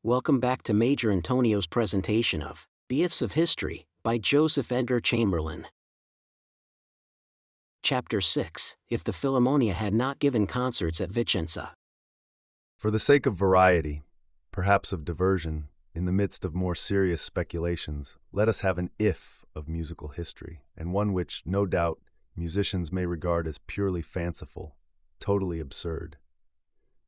Welcome back to Major Intonio's presentation of The Ifs of History by Joseph Edgar Chamberlin. Chapter 6: If the Philarmonia had not given concerts at Vicenza. For the sake of variety, perhaps of diversion, in the midst of more serious speculations, let us have an if of musical history, and one which, no doubt, musicians may regard as purely fanciful, totally absurd.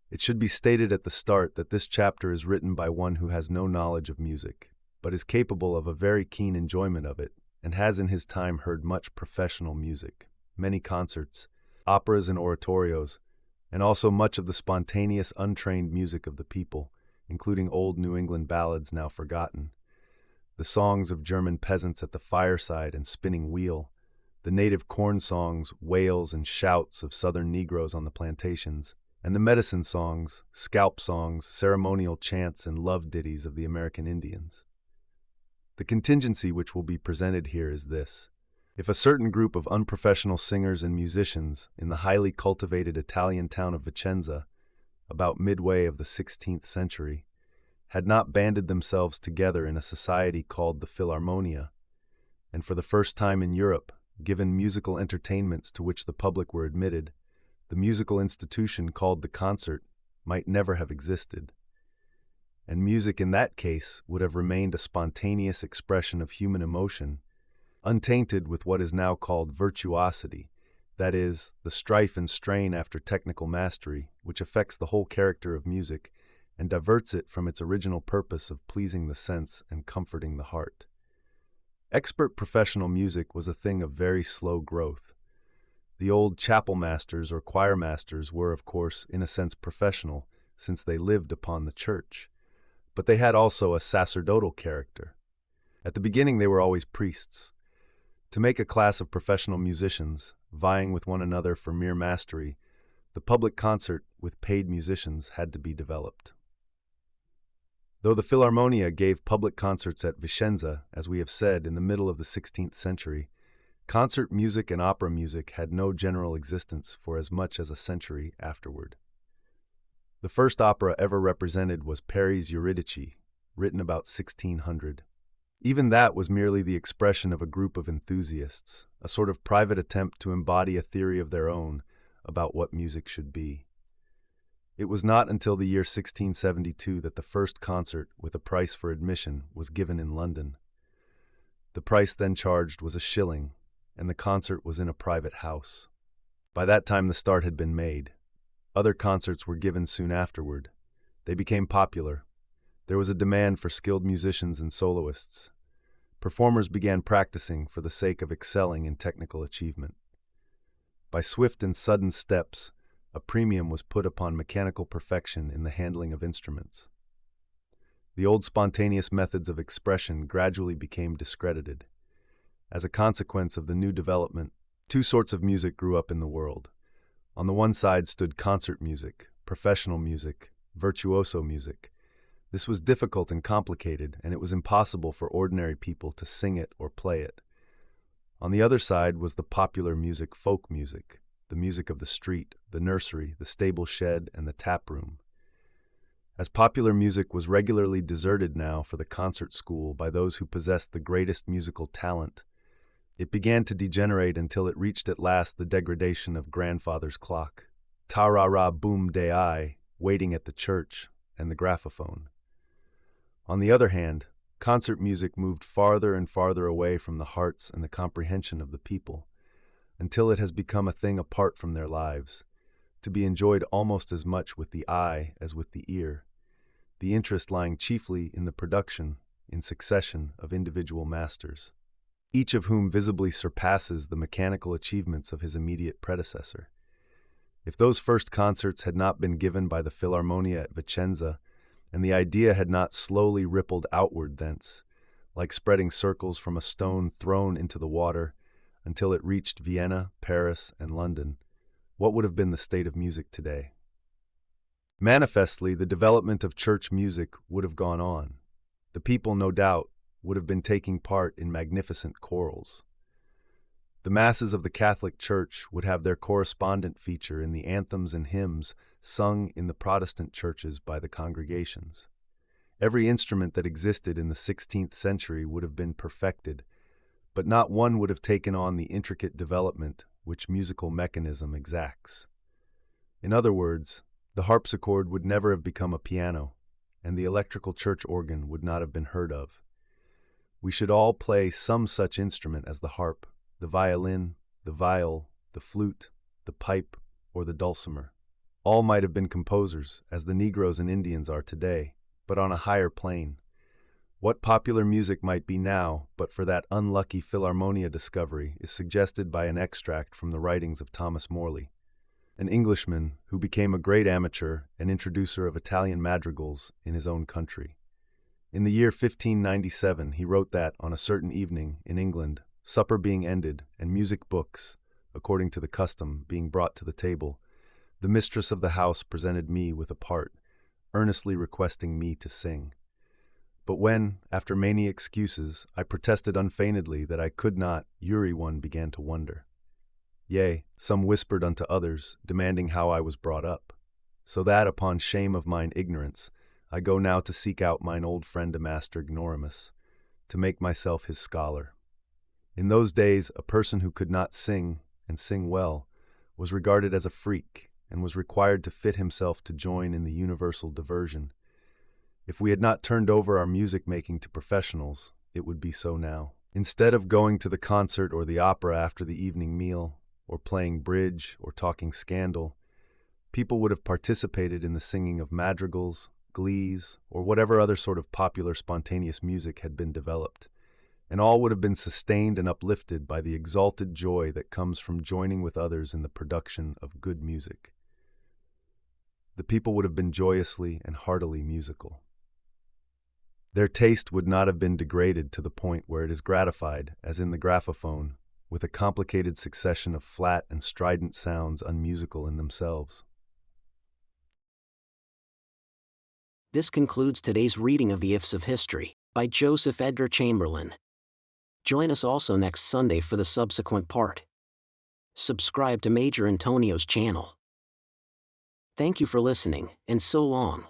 It should be stated at the start that this chapter is written by one who has no knowledge of music, but is capable of a very keen enjoyment of it, and has in his time heard much professional music, many concerts, operas and oratorios, and also much of the spontaneous, untrained music of the people, including old New England ballads now forgotten, the songs of German peasants at the fireside and spinning wheel, the native corn songs, wails, and shouts of Southern Negroes on the plantations, and the medicine songs, scalp songs, ceremonial chants, and love ditties of the American Indians. The contingency which will be presented here is this. If a certain group of unprofessional singers and musicians in the highly cultivated Italian town of Vicenza, about midway of the 16th century, had not banded themselves together in a society called the Philarmonia, and for the first time in Europe, given musical entertainments to which the public were admitted, the musical institution called the concert might never have existed. And music in that case would have remained a spontaneous expression of human emotion, untainted with what is now called virtuosity, that is, the strife and strain after technical mastery, which affects the whole character of music and diverts it from its original purpose of pleasing the sense and comforting the heart. Expert professional music was a thing of very slow growth. The old chapel masters or choir masters were, of course, in a sense professional, since they lived upon the church, but they had also a sacerdotal character. At the beginning they were always priests. To make a class of professional musicians, vying with one another for mere mastery, the public concert with paid musicians had to be developed. Though the Philarmonia gave public concerts at Vicenza, as we have said, in the middle of the 16th century, concert music and opera music had no general existence for as much as a century afterward. The first opera ever represented was Peri's Eurydice, written about 1600. Even that was merely the expression of a group of enthusiasts, a sort of private attempt to embody a theory of their own about what music should be. It was not until the year 1672 that the first concert with a price for admission was given in London. The price then charged was £1, and the concert was in a private house. By that time the start had been made. Other concerts were given soon afterward. They became popular. There was a demand for skilled musicians and soloists. Performers began practicing for the sake of excelling in technical achievement. By swift and sudden steps, a premium was put upon mechanical perfection in the handling of instruments. The old spontaneous methods of expression gradually became discredited. As a consequence of the new development, two sorts of music grew up in the world. On the one side stood concert music, professional music, virtuoso music. This was difficult and complicated, and it was impossible for ordinary people to sing it or play it. On the other side was the popular music, folk music, the music of the street, the nursery, the stable shed, and the tap room. As popular music was regularly deserted now for the concert school by those who possessed the greatest musical talent, it began to degenerate until it reached at last the degradation of grandfather's clock, ta-ra-ra-boom-de-I, waiting at the church, and the graphophone. On the other hand, concert music moved farther and farther away from the hearts and the comprehension of the people, until it has become a thing apart from their lives, to be enjoyed almost as much with the eye as with the ear, the interest lying chiefly in the production, in succession, of individual masters, each of whom visibly surpasses the mechanical achievements of his immediate predecessor. If those first concerts had not been given by the Philarmonia at Vicenza, and the idea had not slowly rippled outward thence, like spreading circles from a stone thrown into the water, until it reached Vienna, Paris, and London, what would have been the state of music today? Manifestly, the development of church music would have gone on. The people, no doubt, would have been taking part in magnificent chorals. The masses of the Catholic Church would have their correspondent feature in the anthems and hymns sung in the Protestant churches by the congregations. Every instrument that existed in the 16th century would have been perfected, but not one would have taken on the intricate development which musical mechanism exacts. In other words, the harpsichord would never have become a piano, and the electrical church organ would not have been heard of. We should all play some such instrument as the harp, the violin, the viol, the flute, the pipe, or the dulcimer. All might have been composers, as the Negroes and Indians are today, but on a higher plane. What popular music might be now, but for that unlucky Philarmonia discovery, is suggested by an extract from the writings of Thomas Morley, an Englishman who became a great amateur and introducer of Italian madrigals in his own country. In the year 1597, he wrote that, on a certain evening in England, supper being ended and music books, according to the custom, being brought to the table, the mistress of the house presented me with a part, earnestly requesting me to sing. But when, after many excuses, I protested unfeignedly that I could not, one began to wonder. Yea, some whispered unto others, demanding how I was brought up. So that, upon shame of mine ignorance, I go now to seek out mine old friend a master ignoramus, to make myself his scholar. In those days, a person who could not sing, and sing well, was regarded as a freak, and was required to fit himself to join in the universal diversion. If we had not turned over our music-making to professionals, it would be so now. Instead of going to the concert or the opera after the evening meal, or playing bridge or talking scandal, people would have participated in the singing of madrigals, glees, or whatever other sort of popular spontaneous music had been developed, and all would have been sustained and uplifted by the exalted joy that comes from joining with others in the production of good music. The people would have been joyously and heartily musical. Their taste would not have been degraded to the point where it is gratified, as in the graphophone, with a complicated succession of flat and strident sounds unmusical in themselves. This concludes today's reading of the Ifs of History by Joseph Edgar Chamberlin. Join us also next Sunday for the subsequent part. Subscribe to Major Intonio's channel. Thank you for listening, and so long.